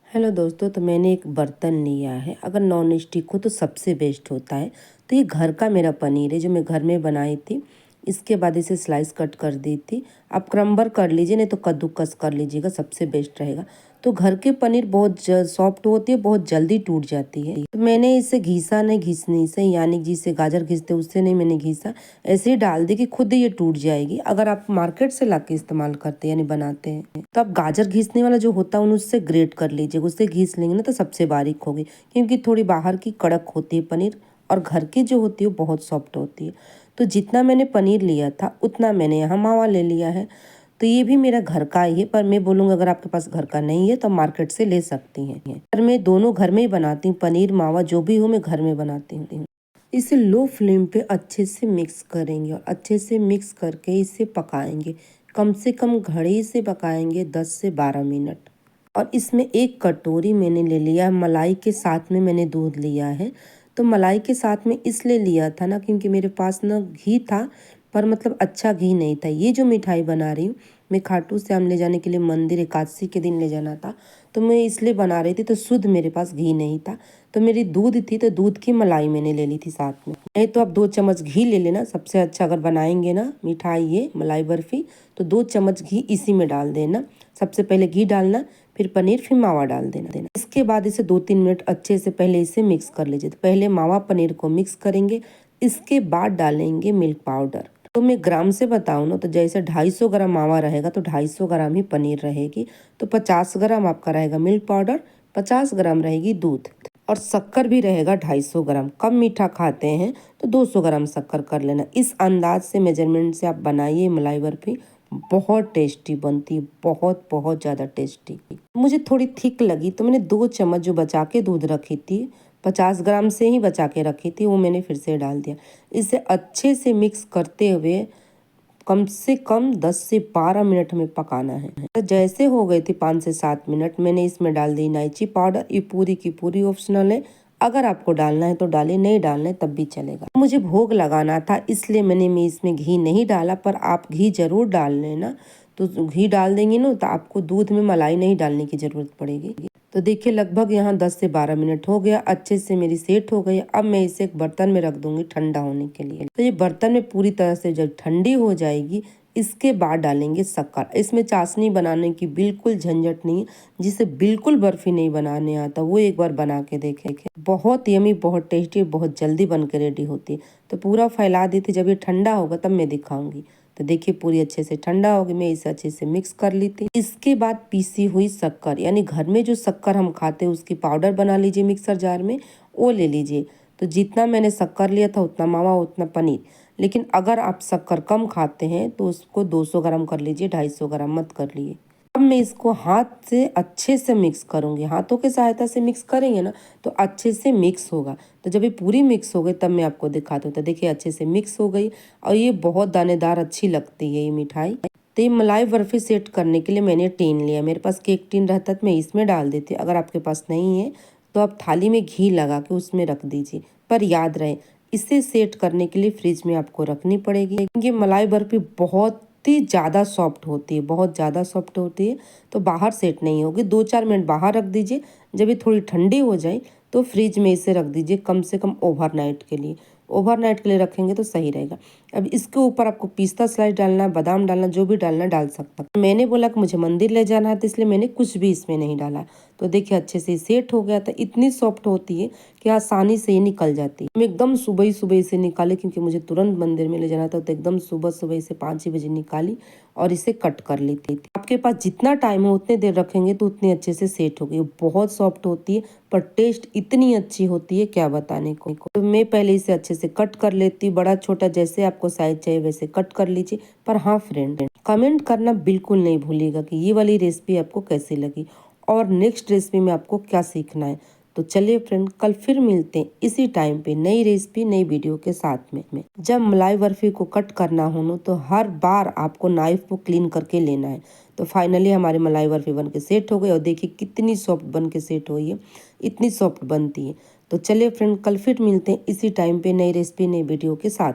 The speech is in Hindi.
हेलो दोस्तों, तो मैंने एक बर्तन लिया है। अगर नॉन स्टिक हो तो सबसे बेस्ट होता है। तो ये घर का मेरा पनीर है जो मैं घर में बनाई थी। इसके बाद इसे स्लाइस कट कर दी थी। आप क्रम्बर कर लीजिए, नहीं तो कद्दूकस कर लीजिएगा, सबसे बेस्ट रहेगा। तो घर के पनीर बहुत सॉफ्ट होती है, बहुत जल्दी टूट जाती है। तो मैंने इसे घिसा नहीं, घिसनी से यानी जिसे गाजर घिसते उससे नहीं मैंने घिसा, ऐसे ही डाल दी कि खुद ही ये टूट जाएगी। अगर आप मार्केट से ला के इस्तेमाल करते हैं यानी बनाते हैं तो आप गाजर घिसने वाला जो होता है उससे ग्रेट कर लीजिए। उससे घिस लेंगे ना तो सबसे बारीक होगी, क्योंकि थोड़ी बाहर की कड़क होती है पनीर और घर की जो होती है वो बहुत सॉफ्ट होती है। तो जितना मैंने पनीर लिया था उतना मैंने यहाँ मावा ले लिया है। तो ये भी मेरा घर का ही है, पर मैं बोलूँगा अगर आपके पास घर का नहीं है तो मार्केट से ले सकती हैं। पर मैं दोनों घर में ही बनाती हूँ, पनीर मावा जो भी हो मैं घर में बनाती हूँ। इसे लो फ्लेम पे अच्छे से मिक्स करेंगे और अच्छे से मिक्स करके इसे पकाएंगे। कम से कम घड़ी से पकाएंगे 10 से 12 मिनट। और इसमें एक कटोरी मैंने ले लिया मलाई के साथ में मैंने दूध लिया है। तो मलाई के साथ में इसलिए लिया था ना क्योंकि मेरे पास ना घी था, पर मतलब अच्छा घी नहीं था। ये जो मिठाई बना रही हूँ मैं खाटू श्याम ले जाने के लिए मंदिर एकादशी के दिन ले जाना था, तो मैं इसलिए बना रही थी। तो शुद्ध मेरे पास घी नहीं था, तो मेरी दूध थी तो दूध की मलाई मैंने ले ली थी साथ में। नहीं तो आप 2 चम्मच घी ले लेना, सबसे अच्छा। अगर बनाएंगे ना मिठाई ये मलाई बर्फी तो 2 चम्मच घी इसी में डाल देना। सबसे पहले घी डालना, फिर पनीर, फिर मावा डाल देना। इसके बाद इसे 2-3 मिनट अच्छे से पहले इसे मिक्स कर लीजिए। तो पहले मावा पनीर को मिक्स करेंगे, इसके बाद डालेंगे मिल्क पाउडर। तो मैं ग्राम से बताऊँ ना तो जैसे 250 ग्राम मावा रहेगा तो 250 ग्राम ही पनीर रहेगी। तो 50 ग्राम आपका रहेगा मिल्क पाउडर, 50 ग्राम रहेगी दूध, और शक्कर भी रहेगा 250 ग्राम। कम मीठा खाते हैं तो 200 ग्राम शक्कर कर लेना। इस अंदाज से मेजरमेंट से आप बनाइए मलाई बर्फी, बहुत टेस्टी बनती है, बहुत बहुत ज़्यादा टेस्टी। मुझे थोड़ी थिक लगी तो मैंने 2 चम्मच जो बचा के दूध रखी थी, 50 ग्राम से ही बचा के रखी थी, वो मैंने फिर से डाल दिया। इसे अच्छे से मिक्स करते हुए कम से कम 10 से 12 मिनट में पकाना है। तो जैसे हो गई थी 5 से 7 मिनट, मैंने इसमें डाल दी इलायची पाउडर। ये पूरी की पूरी ऑप्शनल है, अगर आपको डालना है तो डालिए, नहीं डालना है तब भी चलेगा। मुझे भोग लगाना था इसलिए मैं इसमें घी नहीं डाला, पर आप घी जरूर डाल लेना। तो घी डाल देंगे ना तो आपको दूध में मलाई नहीं डालने की जरूरत पड़ेगी। तो देखिए लगभग यहाँ 10 से 12 मिनट हो गया, अच्छे से मेरी सेट हो गई। अब मैं इसे एक बर्तन में रख दूंगी ठंडा होने के लिए। तो ये बर्तन में पूरी तरह से जब ठंडी हो जाएगी इसके बाद डालेंगे शक्कर। इसमें चाशनी बनाने की बिल्कुल झंझट नहीं है। जिसे बिल्कुल बर्फी नहीं बनाने आता वो एक बार बना के देखे, बहुत यमी, बहुत टेस्टी, बहुत जल्दी बन के रेडी होती है। तो पूरा फैला दी थी, जब ये ठंडा होगा तब मैं दिखाऊंगी। तो देखिए पूरी अच्छे से ठंडा हो गई, मैं इसे अच्छे से मिक्स कर ली थी। इसके बाद पीसी हुई शक्कर, यानी घर में जो शक्कर हम खाते हैं उसकी पाउडर बना लीजिए मिक्सर जार में, वो ले लीजिए। तो जितना मैंने शक्कर लिया था उतना मावा उतना पनीर। लेकिन अगर आप शक्कर कम खाते हैं तो उसको 200 ग्राम कर लीजिए, 250 ग्राम मत कर लिए। अब मैं इसको हाथ से अच्छे से मिक्स करूंगी। हाथों की सहायता से मिक्स करेंगे ना तो अच्छे से मिक्स होगा। तो जब ये पूरी मिक्स हो गई तब मैं आपको दिखाती हूँ। तो देखिए अच्छे से मिक्स हो गई और ये बहुत दानेदार अच्छी लगती है ये मिठाई। तो ये मलाई बर्फी सेट करने के लिए मैंने टीन लिया। मेरे पास केक टीन रहता तो मैं इसमें डाल देती। अगर आपके पास नहीं है तो आप थाली में घी लगा के उसमें रख दीजिए। पर याद रहे इसे सेट करने के लिए फ्रिज में आपको रखनी पड़ेगी, क्योंकि मलाई बर्फी बहुत ही ज़्यादा सॉफ्ट होती है, बहुत ज़्यादा सॉफ्ट होती है। तो बाहर सेट नहीं होगी। 2-4 मिनट बाहर रख दीजिए। जब ये थोड़ी ठंडी हो जाए तो फ्रिज में इसे रख दीजिए, कम से कम ओवरनाइट के लिए। ओवरनाइट के लिए रखेंगे तो सही रहेगा। अब इसके ऊपर आपको पिस्ता स्लाइस डालना, बादाम डालना, जो भी डालना डाल सकता। मैंने बोला कि मुझे मंदिर ले जाना है तो इसलिए मैंने कुछ भी इसमें नहीं डाला। तो देखिए अच्छे से सेट हो गया था। इतनी सॉफ्ट होती है कि आसानी से ये निकल जाती है। मैं एकदम सुबह ही सुबह इसे निकाली, क्योंकि मुझे तुरंत मंदिर में ले जाना था। तो एकदम सुबह सुबह इसे 5 बजे निकाली और इसे कट कर लेती थी। आपके पास जितना टाइम हो उतने देर रखेंगे तो उतनी अच्छे से सेट होगी। बहुत सॉफ्ट होती है पर टेस्ट इतनी अच्छी होती है क्या बताने को। तो मैं पहले इसे अच्छे से कट कर लेती, बड़ा छोटा जैसे आपको साइज चाहिए वैसे कट कर लीजिए। पर हाँ फ्रेंड, कमेंट करना बिल्कुल नहीं भूलिएगा कि ये वाली रेसिपी आपको कैसी लगी और नेक्स्ट रेसिपी में आपको क्या सीखना है। तो चलिए फ्रेंड, कल फिर मिलते हैं इसी टाइम पे नई रेसिपी नई वीडियो के साथ में। जब मलाई बर्फी को कट करना हो ना तो हर बार आपको नाइफ को क्लीन करके लेना है। तो फाइनली हमारी मलाई बर्फी बन के सेट हो गई और देखिए कितनी सॉफ्ट बन के सेट हुई है, इतनी सॉफ्ट बनती है। तो चलिए फ्रेंड, कल फिर मिलते हैं इसी टाइम पे नई रेसिपी नई वीडियो के साथ।